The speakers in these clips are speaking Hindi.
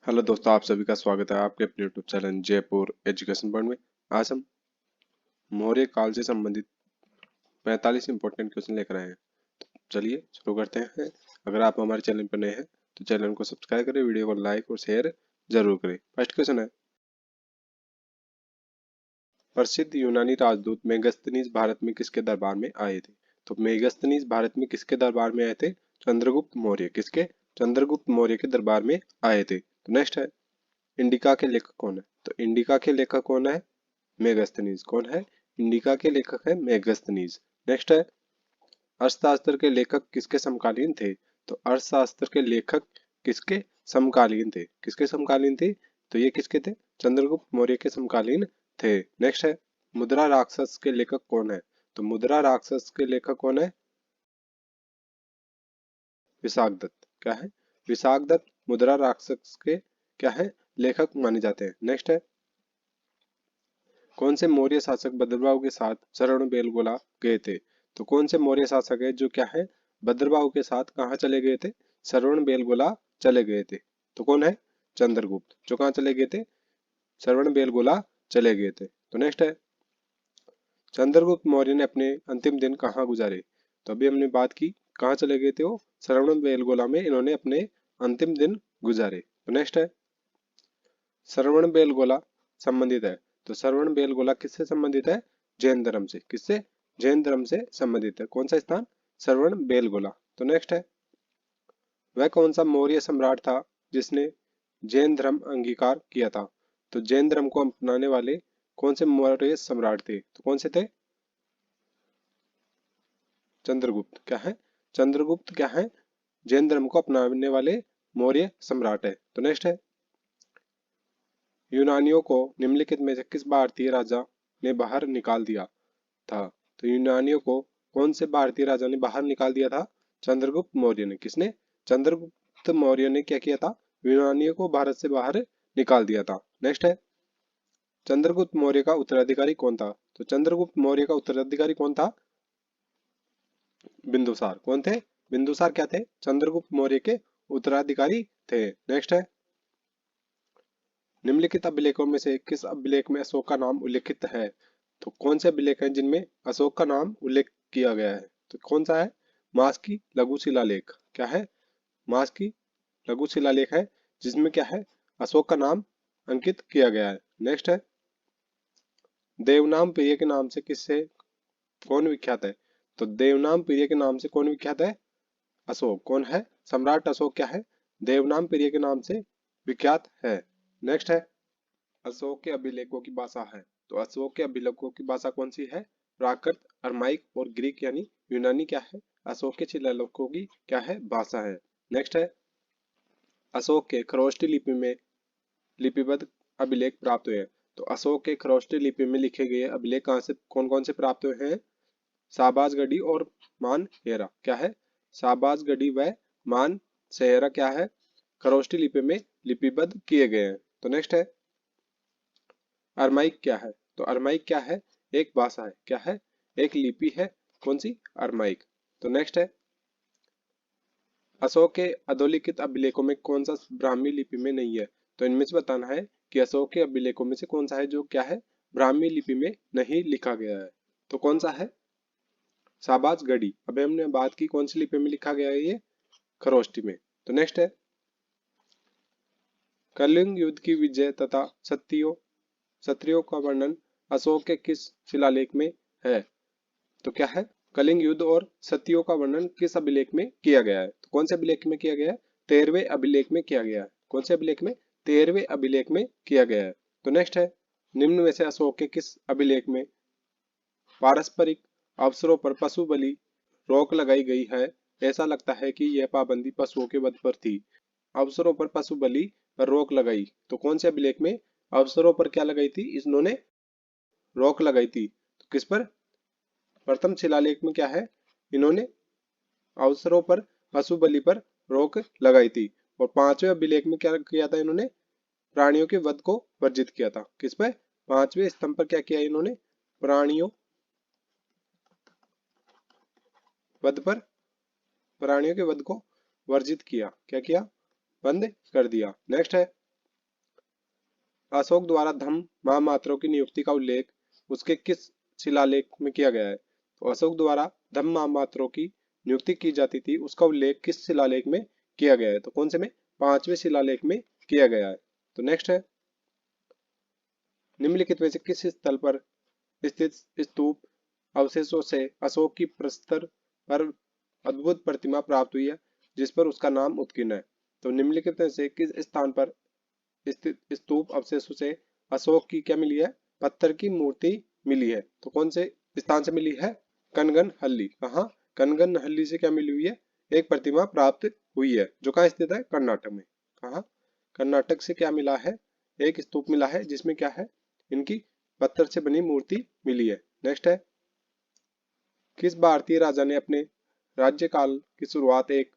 हेलो दोस्तों, आप सभी का स्वागत है आपके अपने YouTube channel Jaipur education point में। आज हम मौर्य काल से संबंधित 45 इंपॉर्टेंट क्वेश्चन लेकर आए हैं। चलिए शुरू करते हैं। अगर आप हमारे चैनल पर नए हैं तो चैनल को सब्सक्राइब करें, वीडियो को लाइक और शेयर जरूर करें। फर्स्ट क्वेश्चन है, प्रसिद्ध यूनानी राजदूत मेगास्थनीज भारत में किसके दरबार में आए थे? तो मेगास्थनीज भारत में किसके दरबार में आए थे? चंद्रगुप्त मौर्य। किसके? चंद्रगुप्त मौर्य के दरबार में आए थे। तो नेक्स्ट है, इंडिका के लेखक कौन है? तो इंडिका के लेखक कौन है? मेगास्थनीज। कौन है? इंडिका के लेखक है मेगास्थनीज। नेक्स्ट है, अर्थशास्त्र के लेखक किसके समकालीन थे? तो अर्थशास्त्र के लेखक किसके समकालीन थे? किसके समकालीन थे? तो ये किसके थे? चंद्रगुप्त मौर्य के समकालीन थे। नेक्स्ट है, मुद्रा राक्षस के लेखक कौन है? तो मुद्रा राक्षस के लेखक कौन है? विशाख दत्त। क्या है? विशाख दत्त मुद्रा राक्षस के क्या है? लेखक माने जाते हैं। नेक्स्ट है, कौन से मौर्य शासक भद्रबाहु के साथ शरवणबेलगोला गए थे? तो कौन से मौर्य शासक है जो क्या है भद्रबाहु के साथ कहाँ चले गए थे? शरवणबेलगोला चले गए थे। तो कौन है? चंद्रगुप्त। जो कहाँ चले गए थे? शरवणबेलगोला चले गए थे। तो नेक्स्ट है, चंद्रगुप्त मौर्य ने अपने अंतिम दिन कहाँ गुजारे? तो अभी हमने बात की कहाँ चले गए थे वो? शरवणबेलगोला में इन्होंने अपने अंतिम दिन गुजारे। तो नेक्स्ट है, श्रवणबेलगोला संबंधित है। तो श्रवणबेलगोला किससे संबंधित है? जैन धर्म से। किससे? जैन धर्म से संबंधित है। कौन सा स्थान? श्रवणबेलगोला। तो नेक्स्ट है, वह कौन सा मौर्य सम्राट था जिसने जैन धर्म अंगीकार किया था? तो जैन धर्म को अपनाने वाले कौन से मौर्य सम्राट थे? तो कौन से थे? चंद्रगुप्त। क्या है? चंद्रगुप्त क्या है? जैन धर्म को अपनाने वाले मौर्य सम्राट है। तो नेक्स्ट है, यूनानियों को निम्नलिखित में से किस भारतीय राजा ने बाहर निकाल दिया था? तो यूनानियों को कौन से भारतीय राजा ने बाहर निकाल दिया था? चंद्रगुप्त मौर्य ने। किसने? चंद्रगुप्त मौर्य ने क्या किया था? यूनानियों को भारत से बाहर निकाल दिया था। नेक्स्ट है, चंद्रगुप्त मौर्य का उत्तराधिकारी कौन था? तो चंद्रगुप्त मौर्य का उत्तराधिकारी कौन था? बिंदुसार। कौन थे? बिंदुसार क्या थे? चंद्रगुप्त मौर्य के उत्तराधिकारी थे। नेक्स्ट है, निम्नलिखित अभिलेखों में से किस अभिलेख में अशोक का नाम उल्लेखित है? तो कौन से अभिलेख हैं जिनमें अशोक का नाम उल्लेख किया गया है? तो कौन सा है? मास्की लघु शिलालेख। क्या है? मास्की लघु शिलालेख है जिसमें क्या है? अशोक का नाम अंकित किया गया है। नेक्स्ट है, देवनाम पीढ़ी के नाम से किससे कौन विख्यात है? तो देवनाम पीढ़ी के नाम से कौन विख्यात है? अशोक। कौन है? सम्राट अशोक क्या है? देवनाम पीढ़ी के नाम से विख्यात है। नेक्स्ट है, अशोक के अभिलेखों की भाषा है। तो अशोक के अभिलेखों की भाषा कौन सी है? प्राकृत, अरमाइक और ग्रीक यानी यूनानी क्या है? अशोक के शिलालेखों की क्या है? भाषा है। नेक्स्ट है, अशोक के खरोष्टी लिपि में लिपिबद्ध अभिलेख प्राप्त हुए हैं। तो अशोक के खरोष्टी लिपि में लिखे गए अभिलेख कहाँ से कौन कौन से प्राप्त हुए हैं? शाहबाजगढ़ी और मानहेरा। क्या है? शाहबाजगढ़ी व मानसेहरा क्या है? खरोष्टी लिपि में लिपिबद्ध किए गए हैं। तो नेक्स्ट है, अरमाइक क्या है? तो अरमाइक क्या है? एक भाषा है। क्या है? एक लिपि है। कौन सी? अरमाइक। तो नेक्स्ट है, अशोक के अधोलिखित अभिलेखों में कौन सा ब्राह्मी लिपि में नहीं है? तो इनमें से बताना है कि अशोक के अभिलेखों में से कौन सा है जो क्या है? ब्राह्मी लिपि में नहीं लिखा गया है। तो कौन सा है? शाहबाज गढ़ी। अभी हमने बात की कौन सी लिपि में लिखा गया है? ये खरोष्टी में। तो नेक्स्ट है, कलिंग युद्ध की विजय तथा क्षत्रियों का वर्णन अशोक के किस शिलालेख में है? तो क्या है? कलिंग युद्ध और सत्यों का वर्णन किस अभिलेख में किया गया है? तो कौन से अभिलेख में किया गया है? 13वें अभिलेख में किया गया है। कौन से अभिलेख में? 13वें अभिलेख में किया गया है। तो नेक्स्ट है, निम्न में से अशोक के किस अभिलेख में पारस्परिक अवसरों पर पशु बलि रोक लगाई गई है? ऐसा लगता है कि यह पाबंदी पशुओं के वध पर थी। अवसरों पर पशु बलि पर रोक लगाई। तो कौन से अभिलेख में अवसरों पर क्या लगाई थी? इन्होंने रोक लगाई थी। तो किस पर? प्रथम शिलालेख में क्या है? इन्होंने अवसरों पर पशु बलि पर रोक लगाई थी। और पांचवें अभिलेख में क्या किया था इन्होंने? प्राणियों के वध को वर्जित किया था। किस पर? पांचवें स्तंभ पर क्या किया इन्होंने? प्राणियों वध पर प्राणियों के वध को वर्जित किया। क्या किया? बंद कर दिया। नेक्स्ट है, अशोक द्वारा धम्म महामात्रों की नियुक्ति का उल्लेख उसके किस शिलालेख में किया गया है? तो अशोक द्वारा धम्म महामात्रों की नियुक्ति की जाती थी, उसका उल्लेख किस शिलालेख में किया गया है? तो कौन से में? 5वें शिलालेख में किया गया है। तो नेक्स्ट है, निम्नलिखित में से किस स्थल पर स्थित स्तूप अवशेषों से अशोक की प्रस्तर पर अद्भुत प्रतिमा प्राप्त हुई है जिस पर उसका नाम उत्कीर्ण है? तो निम्नलिखित में से किस स्थान पर स्थित स्तूप अवशेषों से अशोक की क्या मिली है? पत्थर की मूर्ति मिली है। तो कौन से स्थान से मिली है? कनगनहल्ली। कहाँ? कनगनहल्ली से क्या मिली हुई है? एक प्रतिमा प्राप्त हुई है जो कहाँ स्थित है? कर्नाटक में। कहाँ? कर्नाटक से क्या मिला है? एक स्तूप मिला है जिसमें क्या है? इनकी पत्थर से बनी मूर्ति मिली है। नेक्स्ट है, किस भारतीय राजा ने अपने राज्यकाल की शुरुआत एक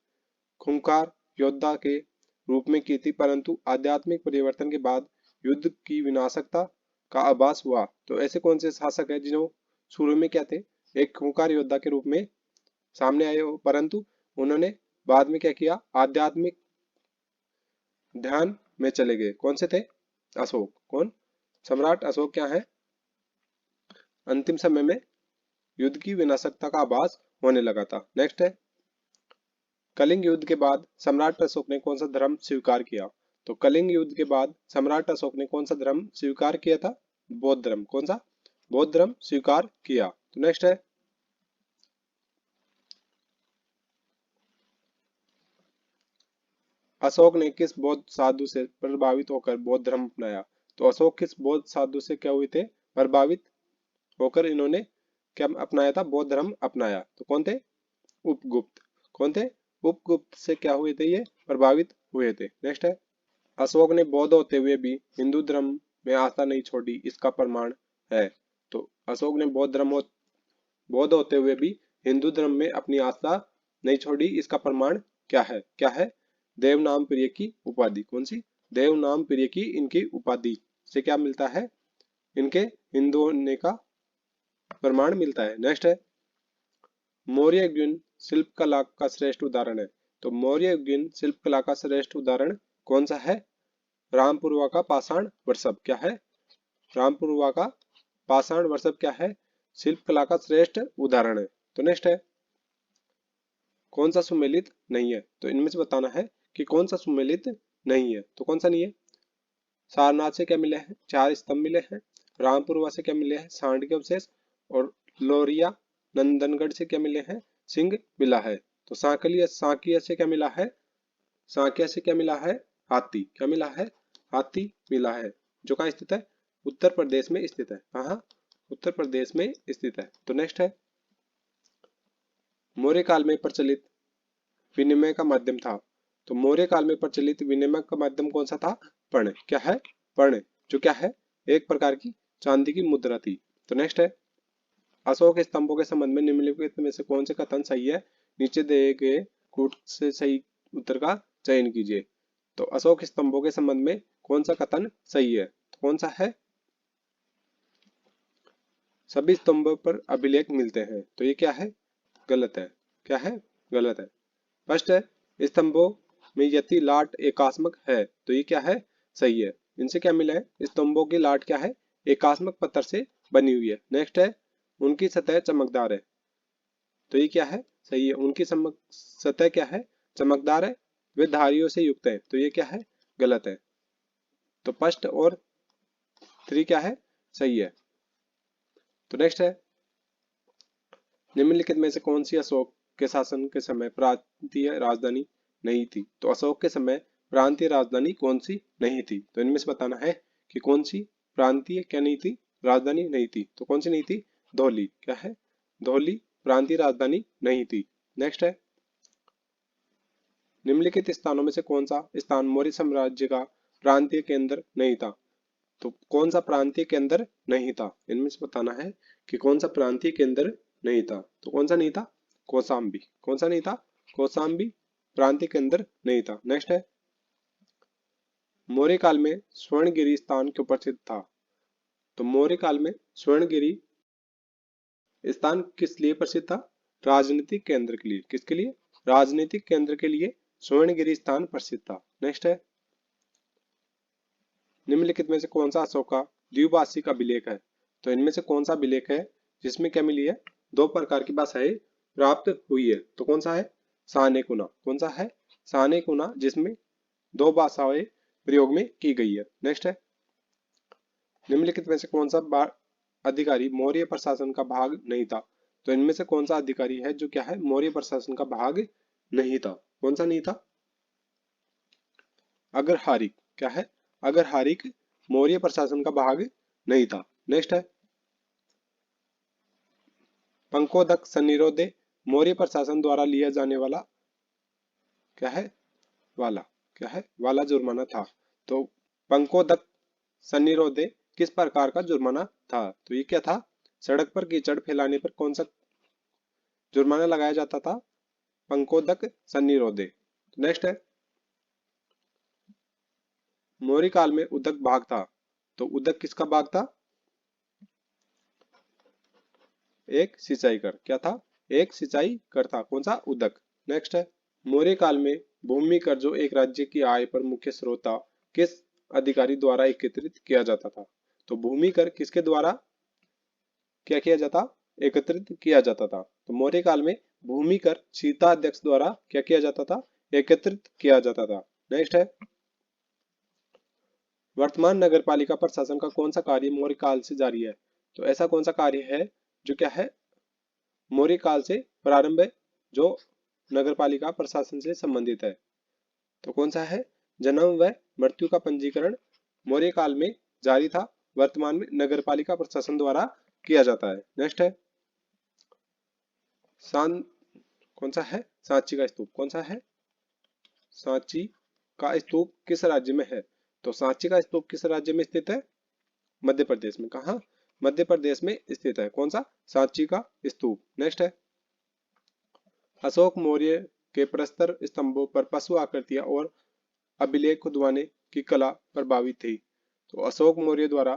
खूंखार योद्धा के रूप में की थी, परंतु आध्यात्मिक परिवर्तन के बाद युद्ध की विनाशकता का आभास हुआ? तो ऐसे कौन से शासक है जिन्होंने शुरू में क्या थे? एक खूंखार योद्धा के रूप में सामने आए हो, परंतु उन्होंने बाद में क्या किया? आध्यात्मिक ध्यान में चले गए। कौन से थे? अशोक। कौन? सम्राट अशोक क्या है? अंतिम समय में युद्ध की विनाशकता का आभास होने लगा था। नेक्स्ट है, कलिंग युद्ध के बाद सम्राट अशोक ने कौन सा धर्म स्वीकार किया? तो कलिंग युद्ध के बाद सम्राट अशोक ने कौन सा धर्म स्वीकार किया था? बौद्ध धर्म। कौन सा? बौद्ध धर्म स्वीकार किया। तो नेक्स्ट है, अशोक ने किस बौद्ध साधु से प्रभावित होकर बौद्ध धर्म अपनाया? तो अशोक किस बौद्ध साधु से क्या हुए थे? प्रभावित होकर इन्होंने क्या अपनाया था? बौद्ध धर्म अपनाया। तो कौन थे? उपगुप्त। कौन थे? उपगुप्त से क्या हुए थे? ये प्रभावित हुए थे। नेक्स्ट है, अशोक ने बौद्ध होते हुए भी हिंदू धर्म में आस्था नहीं छोड़ी, इसका प्रमाण है? तो अशोक ने बौद्ध होते हुए भी हिंदू धर्म में अपनी आस्था नहीं छोड़ी, इसका प्रमाण क्या है? क्या है? देवनाम प्रिय की उपाधि। कौन सी? देवनाम प्रिय की इनकी उपाधि से क्या मिलता है? इनके हिंदू होने का प्रमाण मिलता है। नेक्स्ट है, मौर्य युगीन शिल्प कला का श्रेष्ठ उदाहरण है? तो मौर्य युगीन शिल्प कला का श्रेष्ठ उदाहरण कौन सा है? रामपुरवा का पाषाण वर्षभ। क्या है? रामपुरवा का पाषाण वर्षभ क्या है? शिल्प कला का श्रेष्ठ उदाहरण है। तो नेक्स्ट है, कौन सा सुमेलित नहीं है? तो इनमें से बताना है कि कौन सा सुमेलित नहीं है। तो कौन सा नहीं है? सारनाथ से क्या मिले हैं? 4 स्तंभ मिले हैं। रामपुरवा से क्या मिले हैं? सांड के अवशेष। और लोरिया नंदनगढ़ से क्या मिले हैं? सिंह मिला है। तो साकिया से क्या मिला है? साकिया से क्या मिला है? हाथी। क्या मिला है? हाथी मिला है, जो कहाँ स्थित है? उत्तर प्रदेश में स्थित है। कहाँ? उत्तर प्रदेश में स्थित है। तो नेक्स्ट है, मौर्य काल में प्रचलित विनिमय का माध्यम था? तो मौर्य काल में प्रचलित विनिमय का माध्यम कौन सा था? पर्ण। क्या है? पर्ण, जो क्या है? एक प्रकार की चांदी की मुद्रा थी। तो नेक्स्ट है, अशोक स्तंभों के संबंध में निम्नलिखित में से कौन से कथन सही है? नीचे दिए गए कूट से सही उत्तर का चयन कीजिए। तो अशोक स्तंभों के संबंध में कौन सा कथन सही है? तो कौन सा है? सभी स्तंभों पर अभिलेख मिलते हैं। तो ये क्या है? गलत है। क्या है? गलत है। फर्स्ट है, स्तंभों में यति लाट एकात्मक है। तो ये क्या है? सही है। इनसे क्या मिला है? स्तंभों की लाट क्या है? एकात्मक पत्थर से बनी हुई है। नेक्स्ट है, उनकी सतह चमकदार है। तो ये क्या है? सही है। उनकी सतह क्या है? चमकदार है। वे धारियों से युक्त है। तो ये क्या है? गलत है। तो फर्स्ट और 3 क्या है? सही है। तो नेक्स्ट है, निम्नलिखित में से कौन सी अशोक के शासन के समय प्रांतीय राजधानी नहीं थी? तो अशोक के समय प्रांतीय राजधानी कौन सी नहीं थी? तो इनमें से बताना है कि कौन सी प्रांतीय क्या नहीं थी? राजधानी नहीं थी। तो कौन सी नहीं थी? धौली। क्या है? धौली प्रांतीय राजधानी नहीं थी। नेक्स्ट है, निम्नलिखित स्थानों में से कौन सा स्थान मौर्य साम्राज्य का प्रांतीय केंद्र नहीं था? तो कौन सा प्रांतीय केंद्र नहीं था? इनमें से बताना है कि कौन सा प्रांतीय केंद्र नहीं था। तो कौन सा नहीं था? कौशाम्बी। कौन सा नहीं था? कौशाम्बी प्रांतीय केंद्र नहीं था। नेक्स्ट है, मौर्य काल में स्वर्णगिरी स्थान क्यों प्रसिद्ध था? तो मौर्य काल में स्वर्णगिरी स्थान किस लिए प्रसिद्ध था? राजनीतिक केंद्र के लिए। किसके लिए? राजनीतिक केंद्र के लिए स्वर्णगिरी स्थान प्रसिद्ध था। नेक्स्ट है, निम्नलिखित में से कौन सा अशोक का द्विभाषिक अभिलेख है? तो इनमें से कौन सा अभिलेख है जिसमें क्या मिली है, दो प्रकार की भाषाएं प्राप्त हुई है? तो कौन सा है? सानेकुना। कौन सा है? सानेकुना, जिसमें दो भाषाएं प्रयोग में की गई है। नेक्स्ट है, निम्नलिखित में से कौन सा अधिकारी मौर्य प्रशासन का भाग नहीं था? तो इनमें से कौन सा अधिकारी है जो क्या है, मौर्य प्रशासन का भाग नहीं था? कौन सा नहीं था? अग्रहारिक। क्या है? अग्रहारिक मौर्य प्रशासन का भाग नहीं था। नेक्स्ट है, पंकोदक सन्निरोधे मौर्य प्रशासन द्वारा लिया जाने वाला क्या है, वाला, क्या है, वाला जुर्माना था। तो पंकोदक सन्निरोधे किस प्रकार का जुर्माना था? तो ये क्या था? सड़क पर कीचड़ फैलाने पर कौन सा जुर्माना लगाया जाता था? पंकोदक सन्निरोधे। नेक्स्ट है, मौर्य काल में उदक भाग था। तो उदक किसका भाग था? एक सिंचाई कर। क्या था? एक सिंचाई कर था। कौन सा? उदक। नेक्स्ट है, मौर्य काल में भूमि कर जो एक राज्य की आय पर मुख्य स्रोत था, किस अधिकारी द्वारा एकत्रित किया जाता था? तो भूमि कर किसके द्वारा क्या किया जाता? एकत्रित किया जाता था। तो मौर्य काल में भूमि कर सीता अध्यक्ष द्वारा क्या किया जाता था? एकत्रित किया जाता था। नेक्स्ट है, वर्तमान नगरपालिका प्रशासन का कौन सा कार्य मौर्य काल से जारी है? तो ऐसा कौन सा कार्य है जो क्या है, मौर्य काल से प्रारंभ है, जो नगरपालिका प्रशासन से संबंधित है? तो कौन सा है? जन्म व मृत्यु का पंजीकरण मौर्य काल में जारी था, वर्तमान में नगरपालिका प्रशासन द्वारा किया जाता है। नेक्स्ट है, सान कौन सा है? सांची का स्तूप। कौन सा है? सांची का स्तूप किस राज्य में है? तो सांची का स्तूप किस राज्य में स्थित है? मध्य प्रदेश में। कहा? मध्य प्रदेश में स्थित है। कौन सा? सांची का स्तूप। नेक्स्ट है, अशोक मौर्य के प्रस्तर स्तंभों पर पशु आकृतियां और अभिलेख खुदवाने की कला प्रभावित थी। तो अशोक मौर्य द्वारा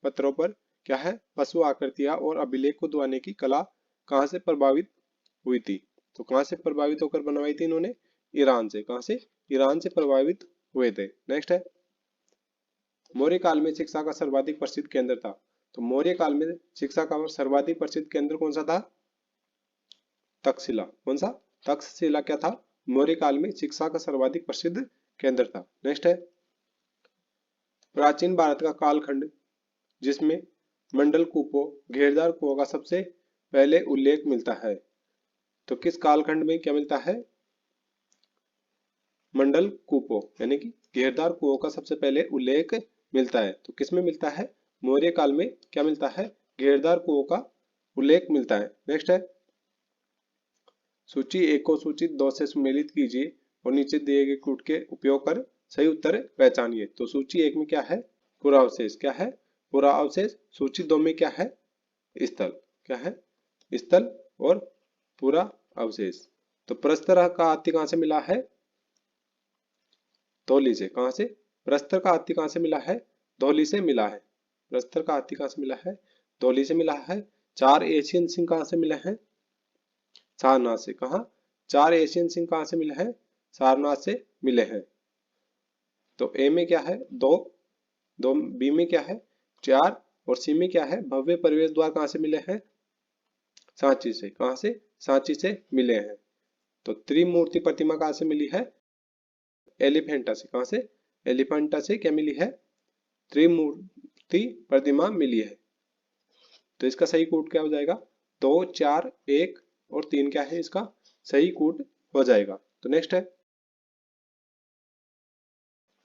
पत्रों पर क्या है, पशु आकृतियां और अभिलेख खुदवाने की कला कहां से प्रभावित हुई थी? तो कहां से प्रभावित होकर बनवाई थी इन्होंने? ईरान से। कहां से? ईरान से प्रभावित हुए थे। नेक्स्ट है, मौर्य काल में शिक्षा का सर्वाधिक प्रसिद्ध केंद्र था। तो मौर्य काल में शिक्षा का सर्वाधिक प्रसिद्ध केंद्र कौन सा था? तक्षशिला। कौन सा? तक्षशिला क्या था? मौर्य काल में शिक्षा का सर्वाधिक प्रसिद्ध केंद्र था। नेक्स्ट है, प्राचीन भारत का कालखंड जिसमें मंडल कूपों, घेरदार कुओं का सबसे पहले उल्लेख मिलता है। तो किस कालखंड में क्या मिलता है? मंडल कूपों यानी कि घेरदार कुओं का सबसे पहले उल्लेख मिलता है। तो किसमें मिलता है? मौर्य काल में क्या मिलता है? घेरदार कुओं का उल्लेख मिलता है। नेक्स्ट है, सूची एक को सूची दो से सम्मिलित कीजिए और नीचे दिए गए कूट के उपयोग कर सही उत्तर पहचानिए। तो सूची एक में क्या है? पूरा अवशेष। क्या है? पूरा अवशेष। सूची दो में क्या है? स्थल। क्या है? स्थल और पूरा अवशेष। तो प्रस्तर का हाथी कहां से मिला है? धौली से। कहां से? प्रस्तर का हाथी कहां से मिला है? धौली से मिला है। प्रस्तर का हाथी कहां से मिला है? धौली से मिला है। चार एशियन सिंह कहां से मिले हैं? सारनाथ से। कहा? चार एशियन सिंह कहां से मिले हैं? सारनाथ से मिले हैं। तो ए में क्या है? दो, दो बी में क्या है? चार, और सी में क्या है? भव्य प्रवेश द्वार कहां से मिले हैं? सांची से। कहां से? सांची से मिले हैं। तो त्रिमूर्ति प्रतिमा कहां से मिली है? एलिफेंटा से। कहां से? एलिफेंटा से क्या मिली है? त्रिमूर्ति प्रतिमा मिली है। तो इसका सही कूट क्या हो जाएगा? दो, चार, एक और तीन क्या है इसका सही कूट हो जाएगा। तो नेक्स्ट है,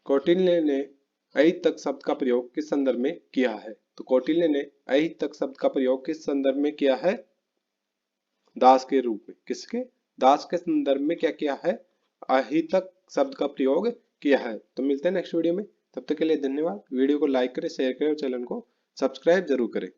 कौटिल्य ने अहितक शब्द का प्रयोग किस संदर्भ में किया है? तो कौटिल्य ने अहितक शब्द का प्रयोग किस संदर्भ में किया है? दास के रूप में। किसके? दास के संदर्भ में क्या किया है? अहितक शब्द का प्रयोग किया है। तो मिलते हैं नेक्स्ट वीडियो में, तब तक के लिए धन्यवाद। वीडियो को लाइक करें, शेयर करें और चैनल को सब्सक्राइब जरूर करें।